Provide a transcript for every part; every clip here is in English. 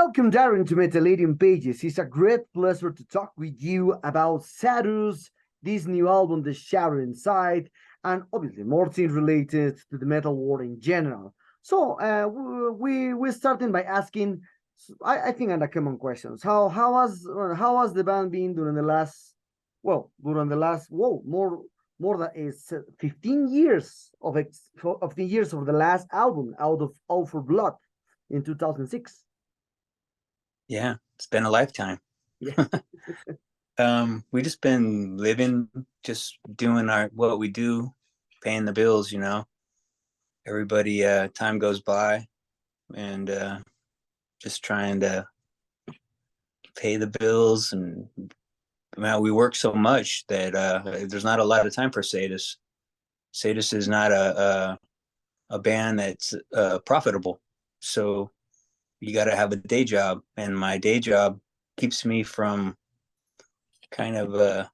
Welcome, Darren, to Metaladium Pages. It's a great pleasure to talk with you about Sadus, this new album, The Shadow Inside, and obviously more things related to the metal world in general. So we're starting by asking, I think, the common questions. How has the band been during the last, more than 15 years of the years of the last album, out of All for Blood in 2006. Yeah, it's been a lifetime. Yeah. We just been living, just doing what we do, paying the bills, Everybody, time goes by and just trying to pay the bills. And we work so much that there's not a lot of time for Sadus. Sadus is not a band that's profitable. So you got to have a day job, and my day job keeps me from kind of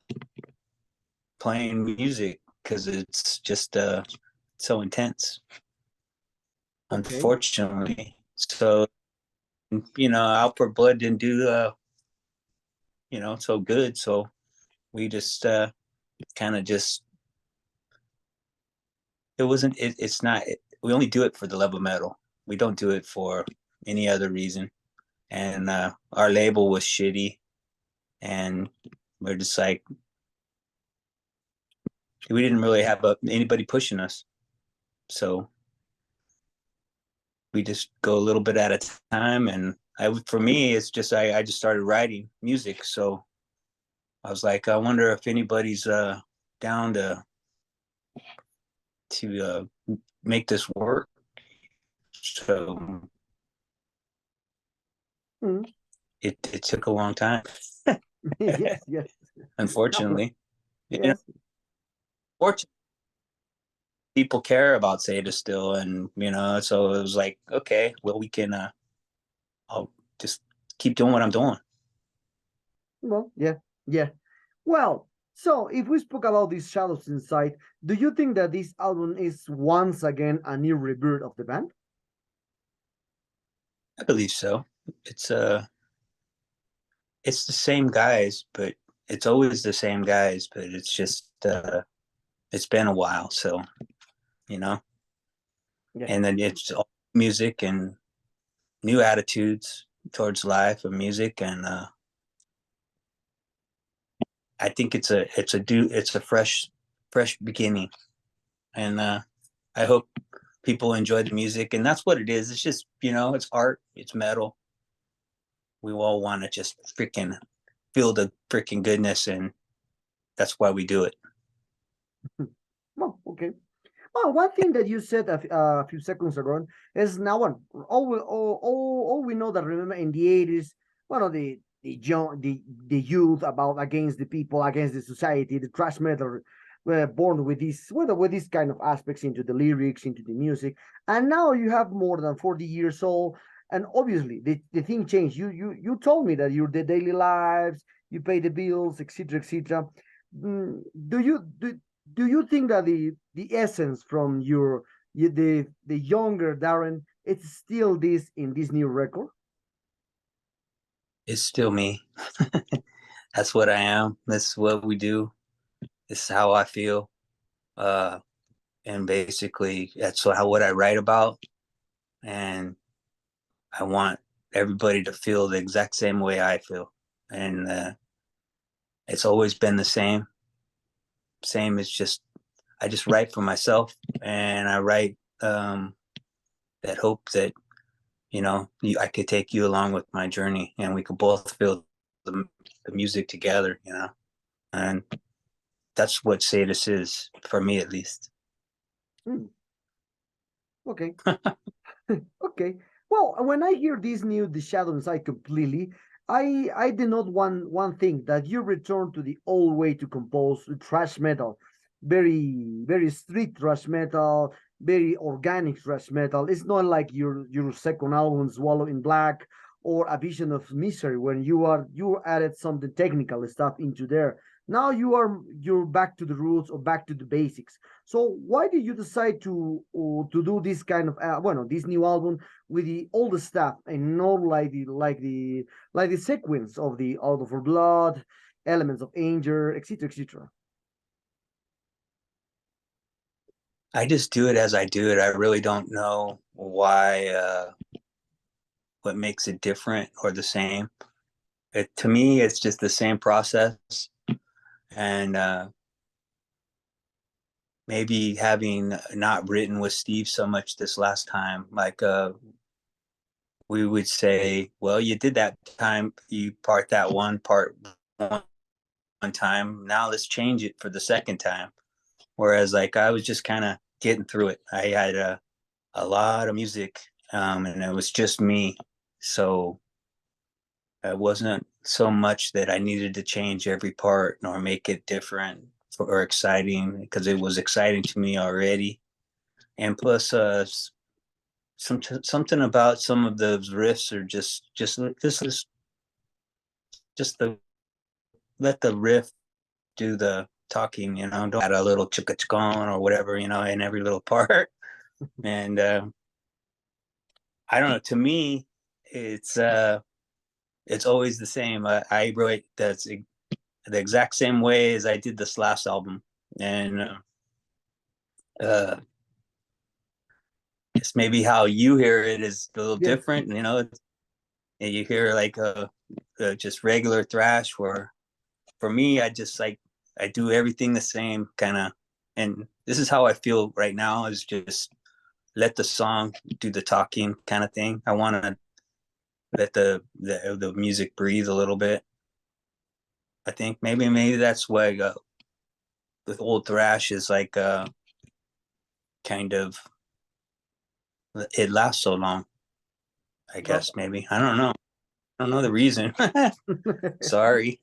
playing music because it's just so intense, unfortunately. So Out for Blood didn't do so good, so we just kind of just we only do it for the love of metal. We don't do it for any other reason. And our label was shitty, and we're just like, we didn't really have anybody pushing us, so we just go a little bit at a time. And for me, it's just I just started writing music, so I was like, I wonder if anybody's down to make this work. So it took a long time. yes. Unfortunately. Yes. Fortunately, people care about Sadus still, and so it was like, okay, well, we can I'll just keep doing what I'm doing. Well, yeah. Well, so if we spoke about these Shadows Inside, do you think that this album is once again a new rebirth of the band? I believe so. It's the same guys, but it's always the same guys, but it's just it's been a while, so yeah. And then it's all music and new attitudes towards life and music, and I think it's a fresh beginning, and I hope people enjoy the music, and that's what it is. It's just it's art, it's metal. We all want to just freaking feel the freaking goodness, and that's why we do it. Well, okay. Well, one thing that you said a few seconds ago is now all we know that remember in the 80s, the youth about against the people, against the society, the thrash metal were born with these kind of aspects into the lyrics, into the music. And now you have more than 40 years old, and obviously the thing changed. You told me that your the daily lives, you pay the bills, etc., etc. Do you think that the essence from the younger Darren, it's still this in this new record? It's still me. That's what I am. That's what we do. This is how I feel. And basically that's what I write about. And I want everybody to feel the exact same way I feel. And it's always been the same. It's just, I just write for myself, and I write that hope that, I could take you along with my journey, and we could both feel the music together, and that's what Sadus is, for me at least. Okay. Okay. Well, when I hear this new The Shadow Inside completely, I denote one thing, that you return to the old way to compose thrash metal, very street thrash metal, very organic thrash metal. It's not like your second album, Swallow in Black, or A Vision of Misery, when you added something technical stuff into there. Now you're back to the roots or back to the basics. So why did you decide to do this kind of bueno, this new album with the older stuff and not like the sequence of the Out of Our Blood, Elements of Anger, etc., etc.? I just do it as I do it. I really don't know why, what makes it different or the same. To me, it's just the same process. And maybe having not written with Steve so much this last time, like we would say, well, you did that time, you part that one part one time. Now let's change it for the second time. Whereas like I was just kind of getting through it. I had a lot of music, and it was just me. So it wasn't so much that I needed to change every part nor make it different or exciting, because it was exciting to me already. And plus, something about some of those riffs are just like this is just the let the riff do the talking, don't add a little chicka chicon or whatever, in every little part. And I don't know, to me, it's always the same. I wrote that's the exact same way as I did this last album. And uh it's maybe how you hear it is a little Yeah. different, and you hear like just regular thrash, where for me I do everything the same kind of. And this is how I feel right now, is just let the song do the talking kind of thing. I want to let the music breathe a little bit. I think maybe that's why with old thrash is like kind of it lasts so long. I Well, guess maybe I don't know the reason. Sorry.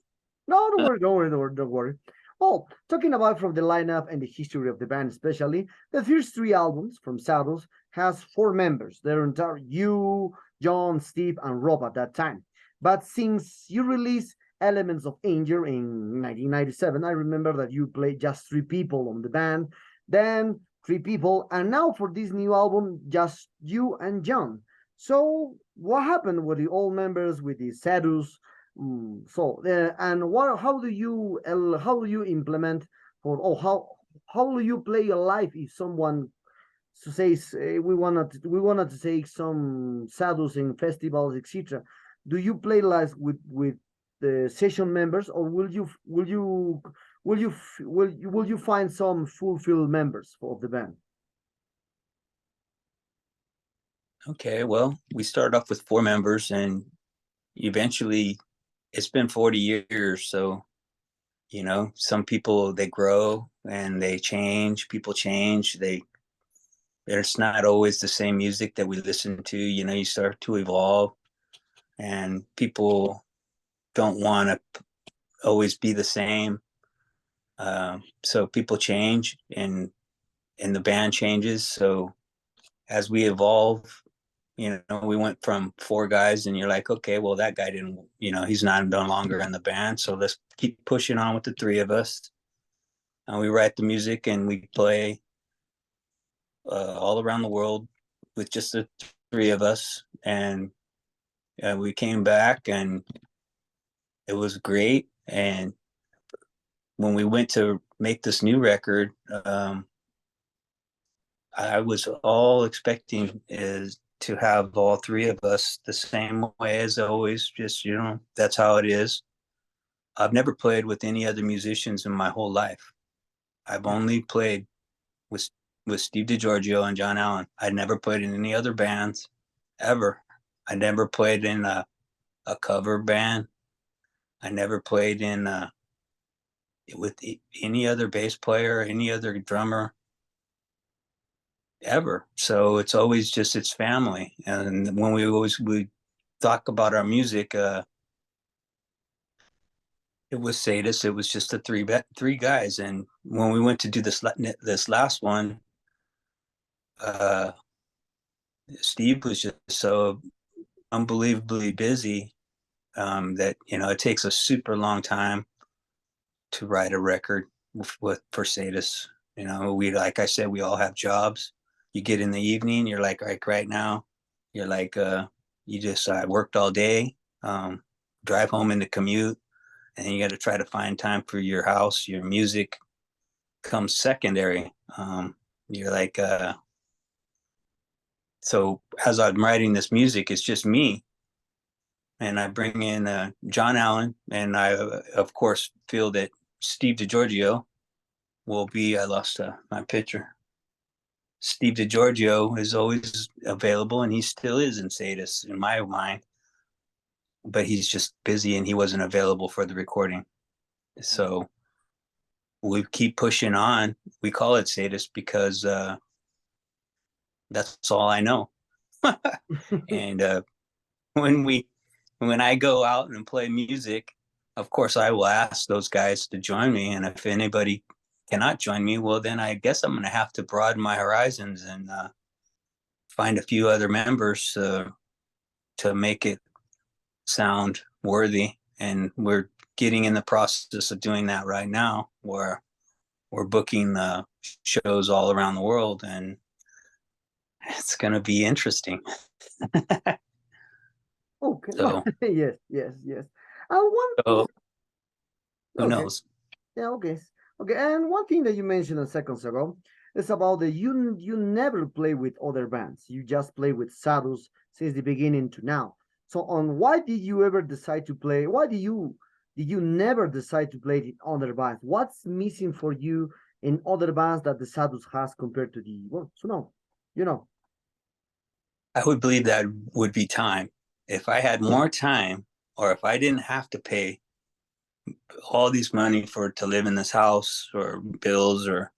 no, don't worry, don't worry, don't worry, don't worry. Well, talking about from the lineup and the history of the band, especially the first three albums from Sadus has four members. Their entire you, John, Steve, and Rob at that time. But since you released Elements of Anger in 1997, I remember that you played just three people on the band, then three people, and now for this new album, just you and John. So what happened with the old members with the Sadus? And what? How do you implement for? Oh, how will you play a live if someone says we wanted to take some sadus in festivals, etc. Do you play live with the session members, or will you find some fulfilled members of the band? Okay, well, we started off with four members, and eventually it's been 40 years. So, some people, they grow and they change, people change. It's not always the same music that we listen to. You start to evolve, and people don't want to always be the same. So people change, and the band changes. So as we evolve, we went from four guys, and you're like, okay, well, that guy didn't, he's not no longer in the band. So let's keep pushing on with the three of us. And we write the music and we play all around the world with just the three of us. And we came back, and it was great. And when we went to make this new record, I was all expecting is to have all three of us the same way as always. Just, that's how it is. I've never played with any other musicians in my whole life. I've only played with Steve DiGiorgio and John Allen. I never played in any other bands ever. I never played in a cover band. I never played in with any other bass player, any other drummer ever. So it's always just it's family. And when we talk about our music, it was Sadus. It was just the three guys. And when we went to do this last one, uh, Steve was just so unbelievably busy, that it takes a super long time to write a record for Sadus. You know, we, like I said, we all have jobs. You get in the evening, you're like right now, you're like you just worked all day, drive home in the commute, and you got to try to find time for your house. Your music comes secondary. You're like so as I'm writing this music, it's just me, and I bring in John Allen, and I of course feel that Steve DiGiorgio will be. I lost my picture. Steve DiGiorgio is always available, and he still is in Sadus in my mind, but he's just busy and he wasn't available for the recording. So we keep pushing on. We call it Sadus because that's all I know. And when I go out and play music, of course I will ask those guys to join me, and if anybody cannot join me, well then I guess I'm going to have to broaden my horizons and find a few other members to make it sound worthy. And we're getting in the process of doing that right now, where we're booking shows all around the world, and it's going to be interesting. Okay. So, Yes, yes, yes. And so who okay, knows? yeah, okay, okay. And one thing that you mentioned a second ago is about the you never play with other bands. You just play with Sadus since the beginning to now. So on why did you ever decide to play? Why did you never decide to play in other bands? What's missing for you in other bands that the Sadus has compared to the well, so no, you know. I would believe that would be time. If I had more time, or if I didn't have to pay all these money to live in this house, or bills, or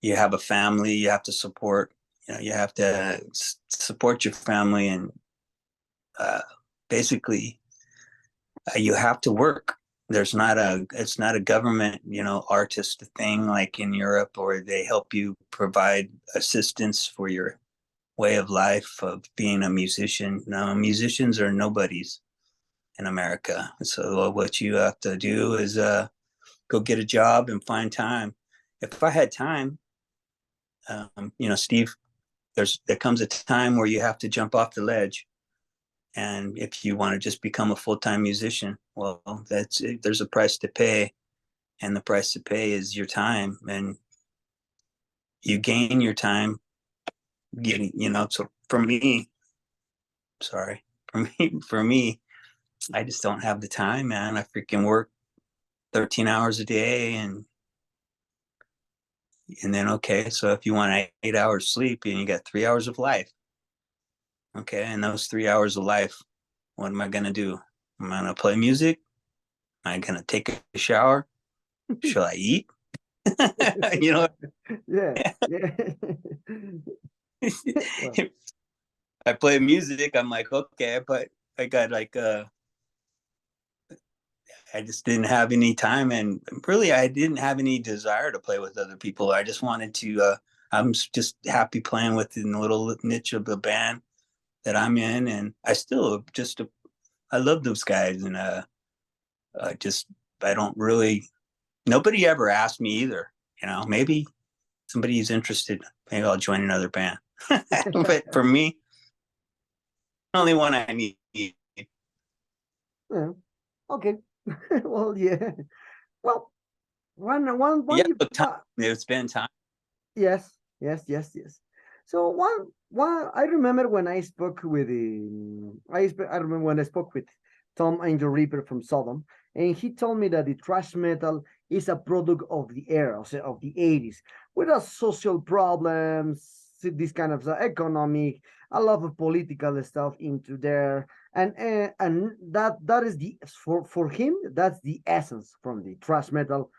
you have a family you have to support, you have to support your family, and basically you have to work. It's not a government, artist thing like in Europe, or they help you provide assistance for your way of life of being a musician. No, musicians are nobodies in America. So what you have to do is go get a job and find time. If I had time, Steve, there comes a time where you have to jump off the ledge. And if you want to just become a full-time musician, well, there's a price to pay, and the price to pay is your time, and you gain your time getting, so for me, I just don't have the time, man. I freaking work 13 hours a day, and then, okay, so if you want 8 hours sleep, and you got 3 hours of life, okay, and those 3 hours of life, what am I going to do? Am I going to play music? Am I going to take a shower? Shall I eat? Yeah, yeah. Well, If I play music, I'm like, okay, but I got like I just didn't have any time, and really I didn't have any desire to play with other people. I just wanted to I'm just happy playing within the little niche of the band that I'm in, and I still just I love those guys, and just I don't really, nobody ever asked me either, maybe somebody's interested, maybe I'll join another band. But for me, the only one I need. yeah. Okay. Well, yeah. Well, one Yeah, you time. It's been time. yes, yes, yes, yes. So one I remember when I spoke with I remember when I spoke with Tom Angel Reaper from Sodom, and he told me that the thrash metal is a product of the era, so of the 80s, with a social problems, this kind of economic, a lot of political stuff into there, and that is the for him that's the essence from the thrash metal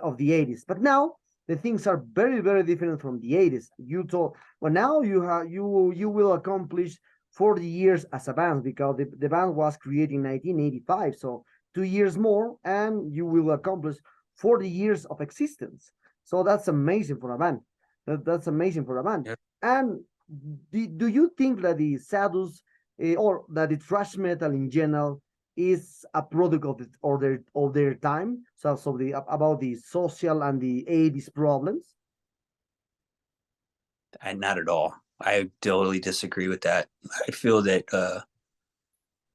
of the 80s. But now the things are very very different from the 80s. You told well now you will accomplish 40 years as a band because the band was created in 1985, so 2 years more and you will accomplish 40 years of existence. So that's amazing for a band. That's amazing for a band. Yep. And do you think that the Sadus or that the thrash metal in general is a product of of their time. So about the social and the 80s problems. Not at all. I totally disagree with that. I feel that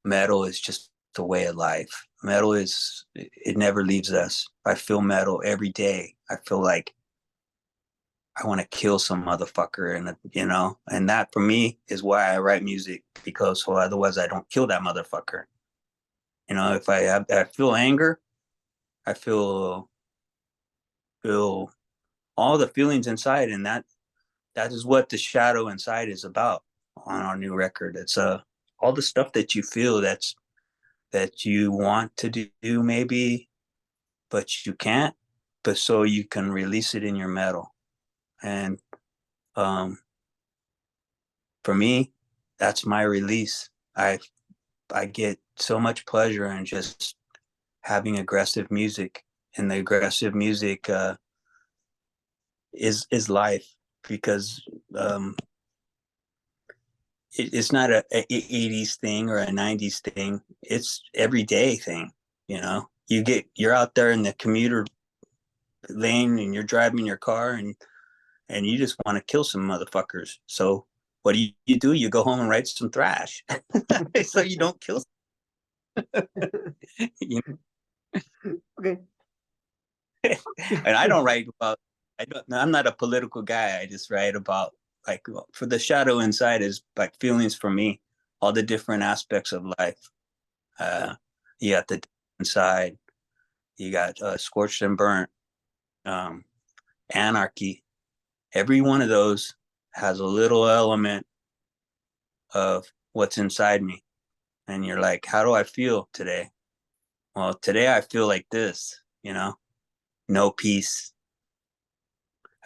metal is just a way of life. Metal is, it never leaves us. I feel metal every day. I feel like I want to kill some motherfucker, and and that for me is why I write music, because well, otherwise I don't kill that motherfucker. If I feel anger, I feel all the feelings inside, and that is what the shadow inside is about on our new record. It's all the stuff that you feel that you want to do maybe, but you can't, but so you can release it in your metal. And for me, that's my release. I get so much pleasure in just having aggressive music, and the aggressive music is life, because it's not a 80s thing or a 90s thing. It's everyday thing. You're out there in the commuter lane and you're driving your car, and you just want to kill some motherfuckers. So what do? You go home and write some thrash so you don't kill you Okay. And I don't write about, I'm not a political guy. I just write about, like, for the shadow inside is like feelings for me, all the different aspects of life. You got the inside, you got scorched and burnt, anarchy. Every one of those has a little element of what's inside me. And you're like, how do I feel today? Well, today I feel like this, no peace.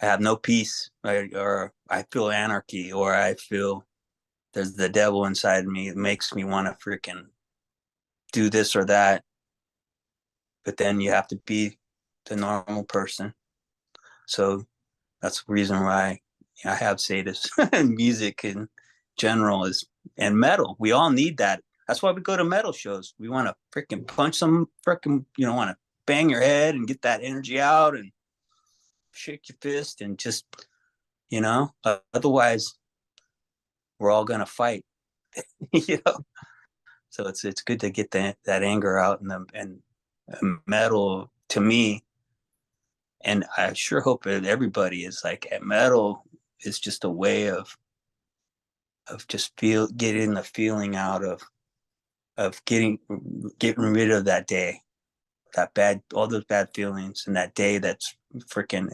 I have no peace, or I feel anarchy, or I feel there's the devil inside me. It makes me want to freaking do this or that. But then you have to be the normal person. So that's the reason why I have Sadus and music in general and metal. We all need that. That's why we go to metal shows. We want to freaking punch some freaking, want to bang your head and get that energy out and shake your fist and just, otherwise we're all going to fight, you know? So it's good to get that anger out, and metal to me. And I sure hope that everybody is like, metal is just a way of just getting the feeling out of getting rid of that day, all those bad feelings, and that day that's freaking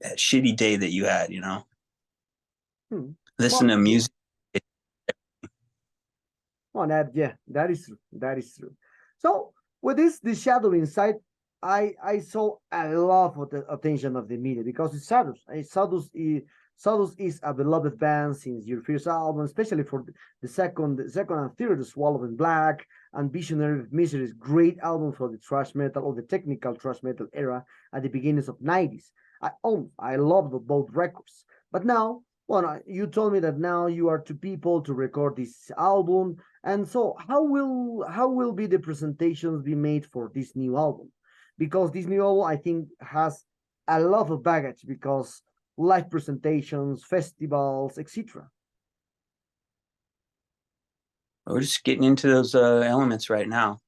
that shitty day that you had, Listen Well, to music. well, that is true. That is true. So with the shadow inside, I saw a lot of the attention of the media because it's Sadus. Sadus is a beloved band since your first album, especially for the second and third, Swallow in Black and Visionary of Misery's great album for the thrash metal or the technical thrash metal era at the beginnings of '90s. I love both records, but now. Well, you told me that now you are two people to record this album, and so how will be the presentations be made for this new album? Because this new album I think has a lot of baggage because live presentations, festivals, etc. We're just getting into those elements right now.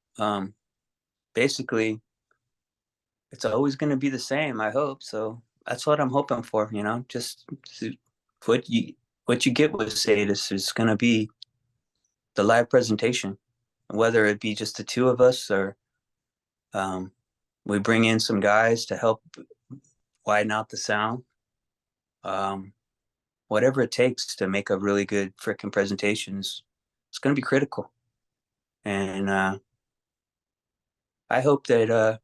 Basically, it's always going to be the same, I hope. So that's what I'm hoping for, just what you get with Sadus is going to be the live presentation, whether it be just the two of us, or we bring in some guys to help widen out the sound. Whatever it takes to make a really good freaking presentations, it's going to be critical. And I hope that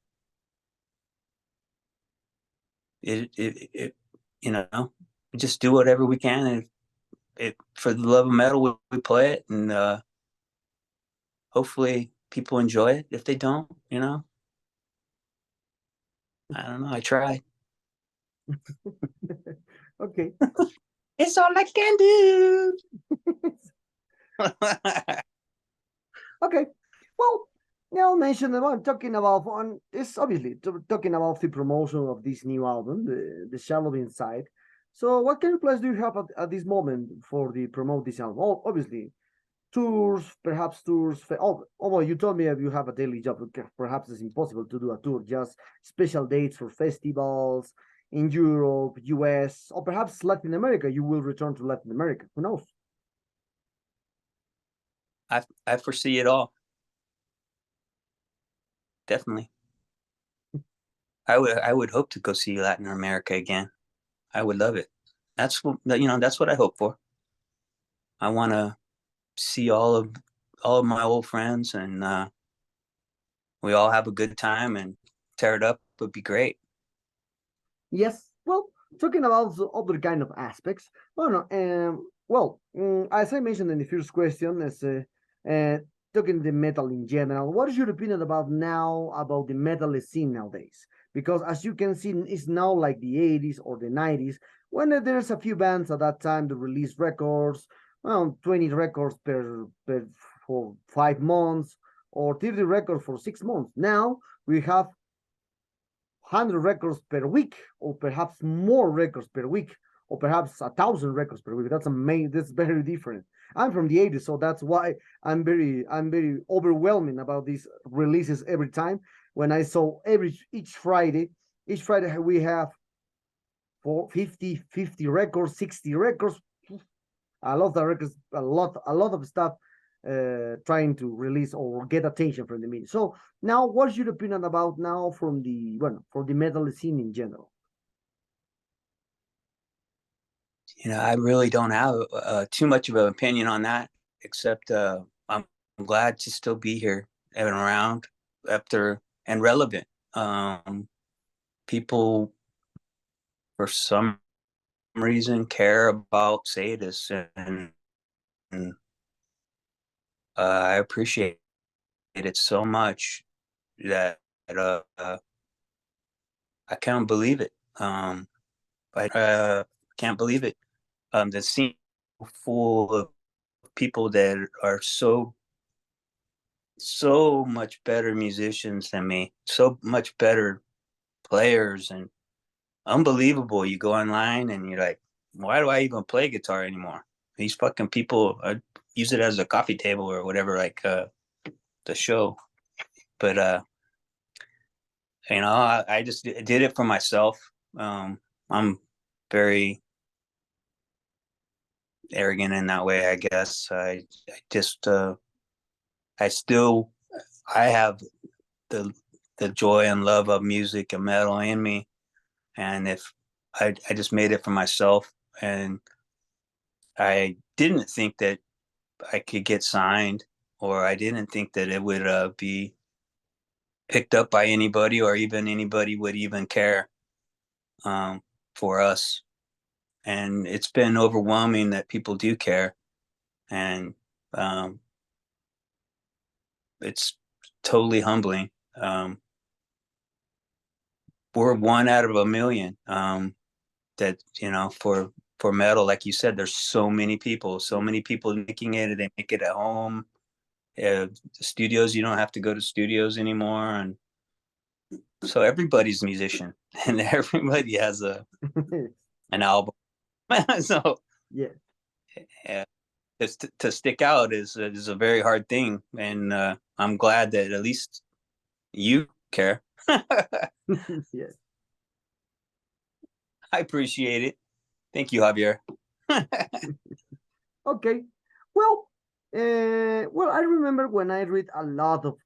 it we just do whatever we can, and for the love of metal, we play it, and hopefully people enjoy it. If they don't, I don't know. I tried. Okay. It's all I can do. Okay. Well, I'll mention the one talking about on it's obviously talking about the promotion of this new album, the Shallow Inside. So, what kind of plans do you have at this moment for the promote this album? Oh, obviously, tours, perhaps tours. Although you told me that you have a daily job, perhaps it's impossible to do a tour. Just special dates for festivals in Europe, US, or perhaps Latin America. You will return to Latin America. Who knows? I foresee it all. Definitely. I would hope to go see Latin America again. I would love it. That's what that's what I hope for. I want to see all of my old friends, and we all have a good time and tear it up would be great. Yes. Well, talking about the other kind of aspects. As I mentioned in the first question, as uh, talking the metal in general, what is your opinion about now about the metal scene nowadays? Because as you can see, it's now like the 80s or the 90s when there's a few bands at that time that release records, well, 20 records per for 5 months or 30 records for 6 months. Now we have 100 records per week, or perhaps more records per week, or perhaps 1,000 records per week. That's amazing. That's very different. I'm from the 80s, so that's why I'm very overwhelming about these releases every time. When I saw each Friday we have for 50 records, 60 records. I love the records, a lot of stuff trying to release or get attention from the media. So now, what's your opinion about now from the for the metal scene in general? I really don't have too much of an opinion on that, except I'm glad to still be here and around after and relevant. People, for some reason, care about Sadus, and I appreciate it so much that I can't believe it. I can't believe it. The scene full of people that are so much better musicians than me, so much better players, and unbelievable. You go online and you're like, why do I even play guitar anymore? These fucking people use it as a coffee table or whatever, like the show. But I just did it for myself. I'm very arrogant in that way, I guess. I just I have the joy and love of music and metal in me, and if I just made it for myself, and I didn't think that I could get signed, or I didn't think that it would be picked up by anybody, or even anybody would even care for us. And it's been overwhelming that people do care, and it's totally humbling. We're one out of a million. That for metal, like you said, there's so many people making it. They make it at home. The studios, you don't have to go to studios anymore, and so everybody's a musician, and everybody has an album. So Yeah. To stick out is a very hard thing, and I'm glad that at least you care. Yes. I appreciate it. Thank you, Javier. Okay. Well, I remember when I read a lot of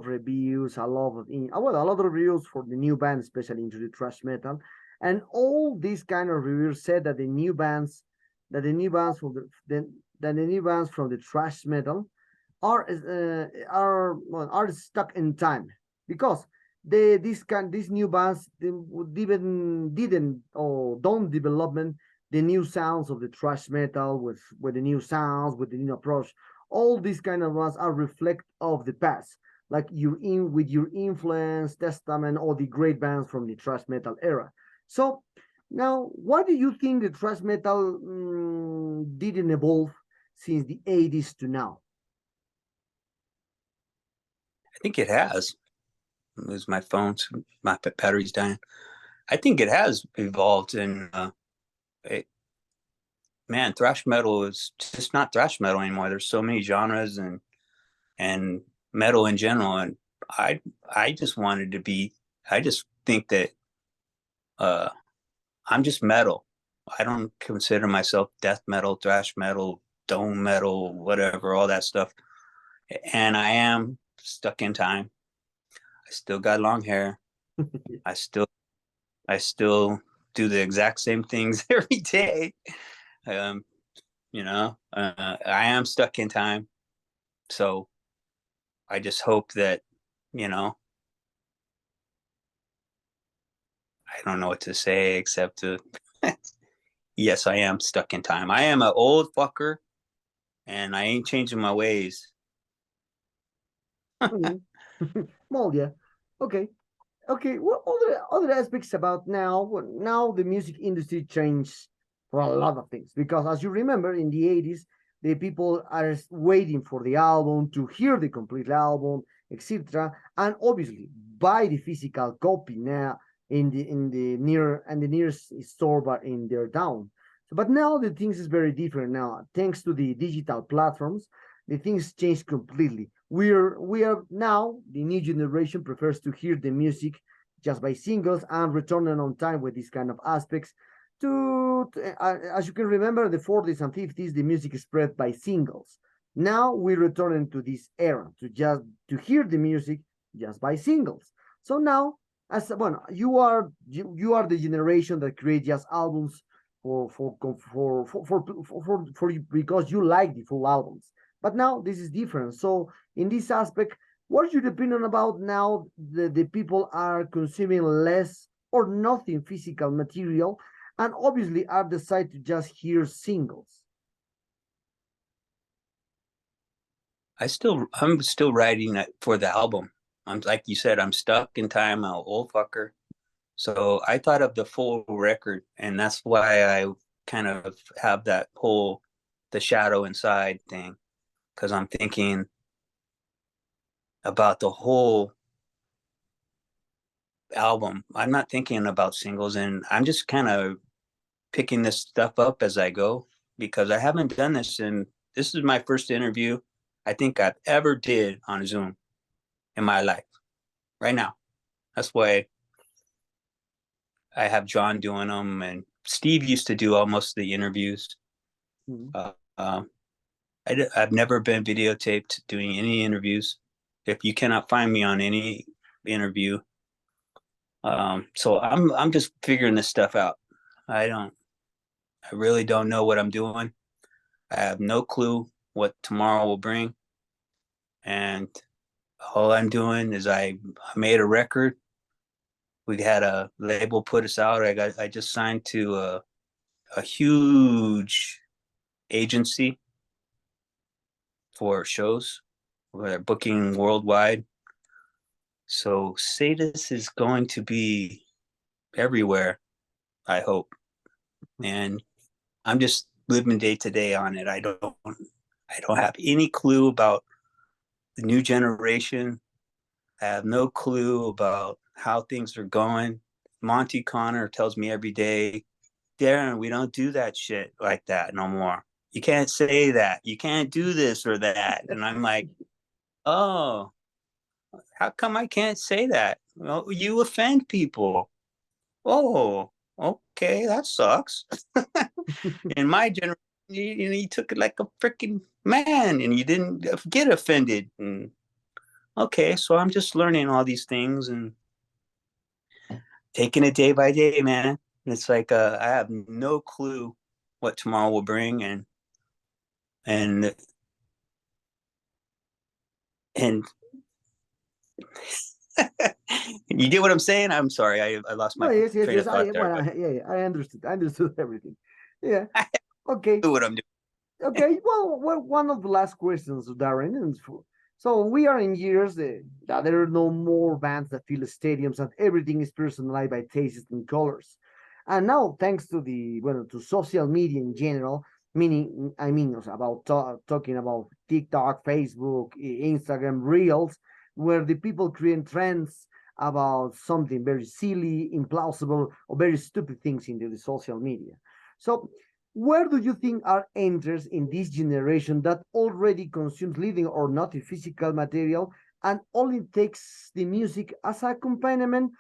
reviews, a lot of reviews for the new band, especially into the thrash metal, and all these kind of reviews said that the new bands that the new bands from the thrash metal are stuck in time because these new bands didn't or don't development the new sounds of the thrash metal with the new sounds with the new approach. All these kind of ones are reflect of the past, like with your influence, Testament, or the great bands from the thrash metal era. So now, why do you think the thrash metal didn't evolve since the 80s to now? I think it has. Lose my phone, so my battery's dying. I think it has evolved, and man, thrash metal is just not thrash metal anymore. There's so many genres and metal in general, and I just wanted to be. I just think that uh, I'm just metal. I don't consider myself death metal, thrash metal, dome metal, whatever, all that stuff. And I am stuck in time. I still got long hair. I still I still do the exact same things every day. Um, I am stuck in time. So I just hope that, you know, I don't know what to say except to, yes, I am stuck in time. I am an old fucker and I ain't changing my ways. Mhm. Well, yeah. Okay. Okay. What other aspects about now? Well, now the music industry changed for a lot of things because, as you remember, in the 80s, the people are waiting for the album to hear the complete album, etc., and obviously buy the physical copy now in the nearest store but in their town. So, but now the things is very different now thanks to the digital platforms. The things changed completely. We are now the new generation prefers to hear the music just by singles and returning on time with these kind of aspects. As you can remember, the 40s and 50s, the music spread by singles. Now we return to this era to hear the music just by singles. So now, as well, you are the generation that create just albums for because you like the full albums. But now this is different. So in this aspect, what is your opinion about now the people are consuming less or nothing physical material and obviously are decide to just hear singles? I'm still writing for the album. I'm like you said, I'm stuck in time, I'm an old fucker. So I thought of the full record, and that's why I kind of have that whole the shadow inside thing, because I'm thinking about the whole album. I'm not thinking about singles, and I'm just kind of picking this stuff up as I go because I haven't done this, and this is my first interview I think I've ever did on Zoom in my life right now. That's why I have John doing them, and Steve used to do almost the interviews. Mhm. Uh, um, I've never been videotaped doing any interviews. If you cannot find me on any interview, so I'm just figuring this stuff out. I don't, I really don't know what I'm doing. I have no clue what tomorrow will bring, and all I'm doing is I made a record. We had a label put us out. I just signed to a huge agency for shows. We're booking worldwide. So Sadus is going to be everywhere, I hope. And I'm just living day to day on it. I don't have any clue about the new generation. I have no clue about how things are going. Monty Connor tells me every day, Darren, we don't do that shit like that no more. You can't say that. You can't do this or that. And I'm like, oh, how come I can't say that? Well, you offend people. Oh, okay, that sucks. In my generation, you took it like a freaking man and you didn't get offended. And okay, so I'm just learning all these things and taking it day by day, man. It's like I have no clue what tomorrow will bring, and and you get what I'm saying? I'm sorry, I lost No, my yes, yes, train yes. of thought there, but Yeah, yeah, I understood. I understood everything. Yeah. I Okay. know what I'm doing. Okay. Well, one of the last questions, Darren. So we are in years that there are no more bands that fill stadiums, and everything is personalized by tastes and colors. And now, thanks to to social media in general, meaning I mean about talking about TikTok, Facebook, Instagram, Reels. where the people create trends about something very silly, implausible, or very stupid things in the social media. So, where do you think are enters in this generation that already consumes living or not physical material and only takes the music as a accompaniment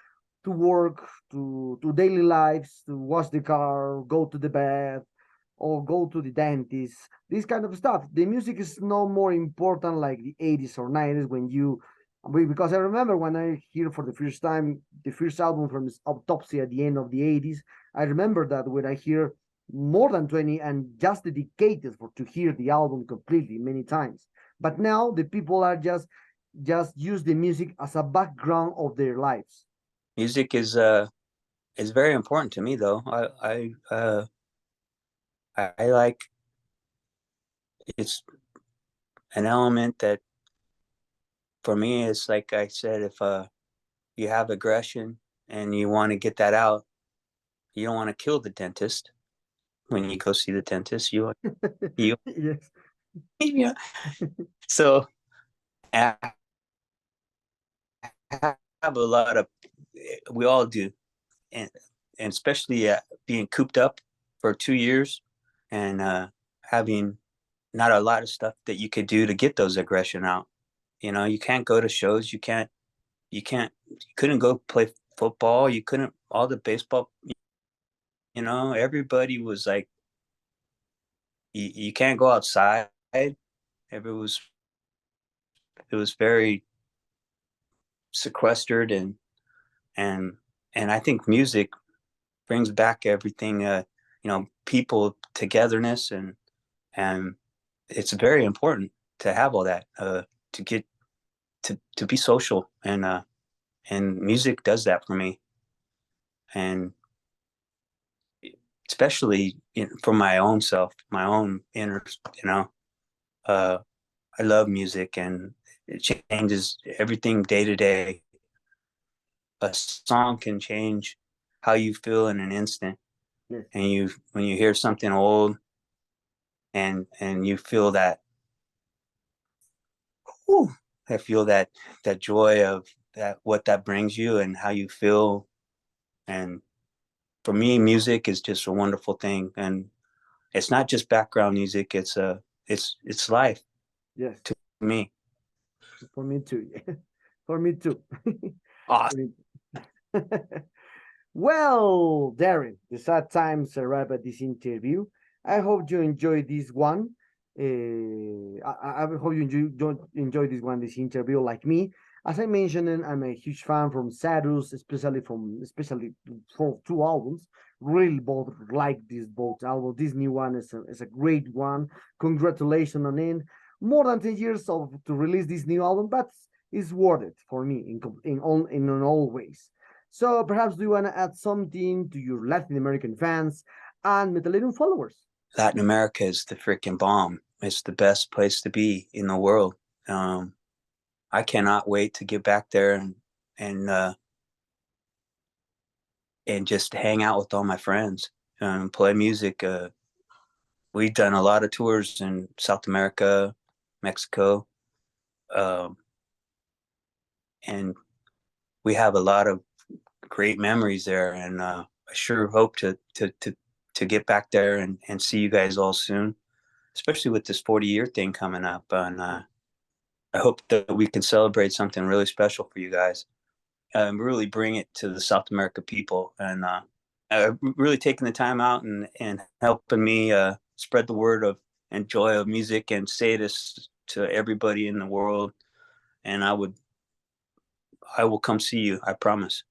to work, to daily lives, to wash the car, go to the bed, or go to the dentist, this kind of stuff. The music is no more important like the 80s or 90s when you because I remember when I hear for the first time the first album from Autopsy at the end of the 80s, I remember that when I hear more than 20 and just dedicated for to hear the album completely many times. But now the people are just use the music as a background of their lives. Music is very important to me, though. I like it's an element that for me is like I said, if you have aggression and you want to get that out, you don't want to kill the dentist when you go see the dentist. You Yes. yeah. So I have a lot of we all do, and especially being cooped up for 2 years and having not a lot of stuff that you could do to get those aggression out. You know, you can't go to shows. You couldn't go play football. You couldn't, all the baseball, you know, everybody was like, you can't go outside. It was very sequestered and, and I think music brings back everything, you know, people togetherness and it's very important to have all that, to get, to be social and music does that for me. And especially for my own self, my own inner, you know, uh, I love music and it changes everything day to day. A song can change how you feel in an instant. Yes. And when you hear something old and you feel that, whew, I feel that joy of that, what that brings you and how you feel. And for me, music is just a wonderful thing. And it's not just background music. It's life Yes. to me. For me too. For me too. For Awesome. me Well, Darren, the sad times arrive at this interview. I hope you enjoy this one. I hope you enjoy this one, this interview, like me. As I mentioned, I'm a huge fan from Sadus, especially for two albums. Really both like this both album. This new one is a great one. Congratulations on it. More than 10 years of to release this new album, but it's worth it for me in all ways. So perhaps do you want to add something to your Latin American fans and Metallium followers? Latin America is the freaking bomb. It's the best place to be in the world. I cannot wait to get back there and uh, and just hang out with all my friends and play music. We've done a lot of tours in South America, Mexico, um, and we have a lot of great memories there. And I sure hope to get back there and see you guys all soon, especially with this 40-year thing coming up. And I hope that we can celebrate something really special for you guys. Really bring it to the South America people and really taking the time out and helping me spread the word of and joy of music and say this to everybody in the world. And I will come see you. I promise.